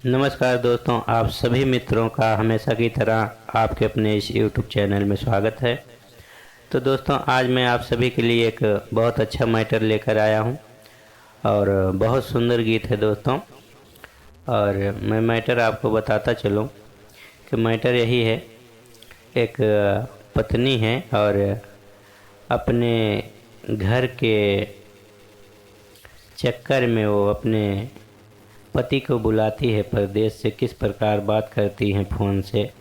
नमस्कार दोस्तों, आप सभी मित्रों का हमेशा की तरह आपके अपने इस YouTube चैनल में स्वागत है। तो दोस्तों, आज मैं आप सभी के लिए एक बहुत अच्छा मैटर लेकर आया हूं और बहुत सुंदर गीत है दोस्तों। और मैं मैटर आपको बताता चलूं कि मैटर यही है। एक पत्नी है और अपने घर के चक्कर में वो अपने पति को बुलाती है परदेश से, किस प्रकार बात करती हैं फ़ोन से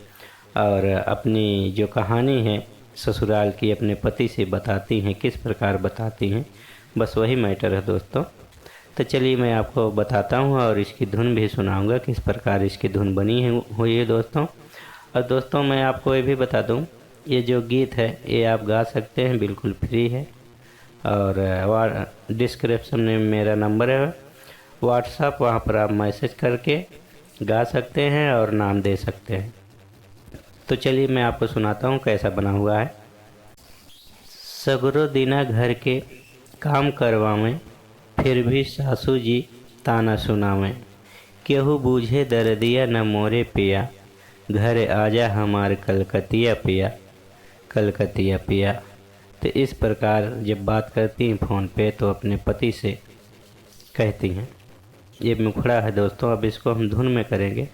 और अपनी जो कहानी है ससुराल की अपने पति से बताती हैं, किस प्रकार बताती हैं। बस वही मैटर है दोस्तों। तो चलिए मैं आपको बताता हूँ और इसकी धुन भी सुनाऊंगा, किस प्रकार इसकी धुन बनी है हुई है दोस्तों। और दोस्तों, मैं आपको ये भी बता दूँ, ये जो गीत है ये आप गा सकते हैं, बिल्कुल फ्री है। और डिस्क्रिप्शन में मेरा नंबर है व्हाट्सअप, वहाँ पर आप मैसेज करके गा सकते हैं और नाम दे सकते हैं। तो चलिए मैं आपको सुनाता हूँ कैसा बना हुआ है। सगरो दिना घर के काम करवावें, फिर भी सासू जी ताना सुनावें। केहू बूझे दर्दिया न मोरे पिया, घर आजा हमार कलकतिया पिया, कलकतिया पिया। तो इस प्रकार जब बात करती हैं फ़ोन पे तो अपने पति से कहती हैं। ये मुखड़ा है दोस्तों। अब इसको हम धुन में करेंगे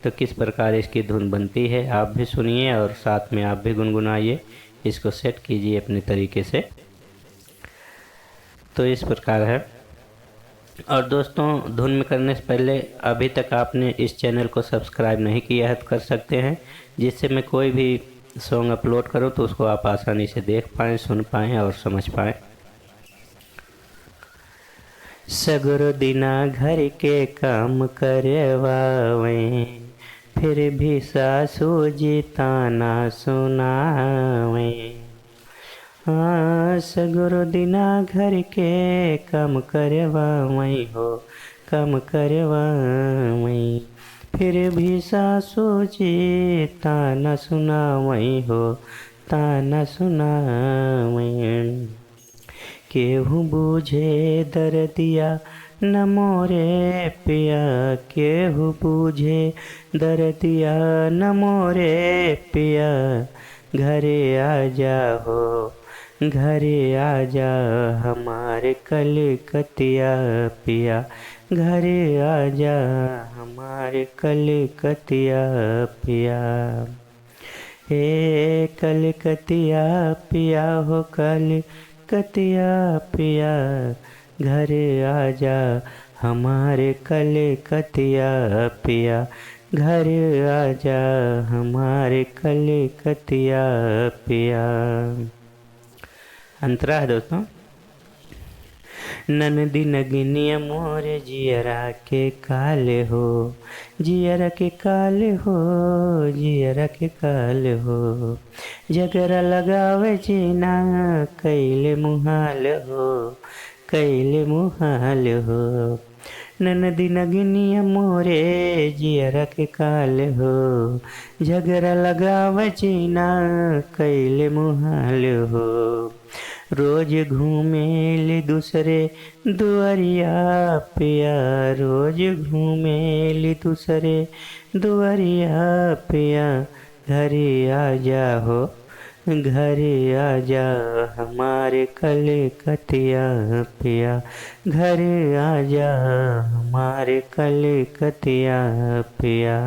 तो किस प्रकार इसकी धुन बनती है आप भी सुनिए और साथ में आप भी गुनगुनाइए, इसको सेट कीजिए अपने तरीके से। तो इस प्रकार है। और दोस्तों, धुन में करने से पहले अभी तक आपने इस चैनल को सब्सक्राइब नहीं किया है तो कर सकते हैं, जिससे मैं कोई भी सॉन्ग अपलोड करूं तो उसको आप आसानी से देख पाएँ, सुन पाएँ और समझ पाएँ। सगरो दिना घर के काम करवावें, फिर भी सासू जी ताना सुनावें। हाँ, सगरो दिना घर के काम करवावें हो, काम करवावें, फिर भी सासू जी ताना सुनावें हो, ताना सुनावें। केहू बूझे दर्दिया न मोरे पिया, केहू बूझे दर्दिया न मोरे पिया, घरे आ जाओ, घरे आ जा हमारे कलकतिया पिया, घरे आ जा हमारे कलकतिया पिया। हे कलकतिया पिया हो, कलकतिया पिया, घर आजा हमारे कलकतिया पिया, घर आजा हमारे कलकतिया पिया। अंतरा है दोस्तों। ननदी नगिनिया मोरे जियरा के काले हो, जियरा के काले हो, जियरा के काले हो, जगरा लगावे जीना कैले मुहाल हो, कैले मुहाल हो। ननदी नगिनिया मोरे जियरा के काले हो, झगड़ा लगावे जीना कैले मुहाल हो। रोज घूमेली दूसरे दुआरिया पिया, रोज घूमेली दूसरे दुआरिया पिया, घरे आ जाओ, घरे आ जा हमारे कलकतिया पिया, घरे आ जा हमारे कलकतिया पिया।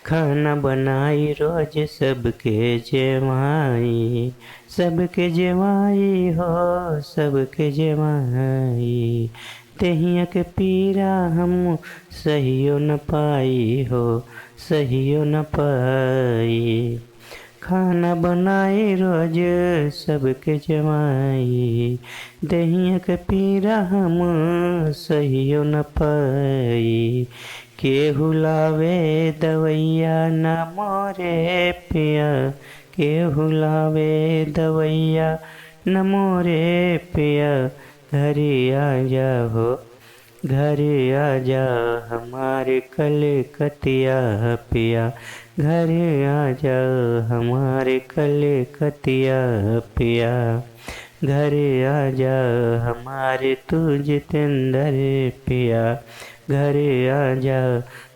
खाना बनाई रोज सबके जेवाई, सबके जेवाई हो, सबके जेवाई। तहिया के पीरा हम सहियो न पाई हो, सहियो न पाई। खाना बनाई रोज सबके जमाई, दहिया के पीरा हम सहियो न पाई। केहू लावे दवैया न मोरे पिया, केहू लावे दवैया न मोरे पिया, घरे आ जाओ, घरे आ जा हमारे कलकतिया पिया, घरे आ जा हमारे कलकतिया पिया। घर आजा हमारे तू जितेंद्र पिया, घर आजा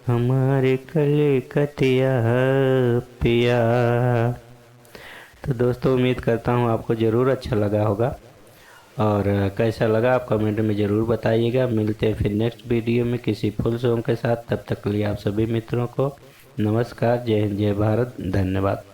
हमारे कलकतिया पिया। तो दोस्तों, उम्मीद करता हूँ आपको ज़रूर अच्छा लगा होगा, और कैसा लगा आप कमेंट में ज़रूर बताइएगा। मिलते हैं फिर नेक्स्ट वीडियो में किसी फुल सॉन्ग के साथ। तब तक के लिए आप सभी मित्रों को नमस्कार। जय हिंद, जय भारत, धन्यवाद।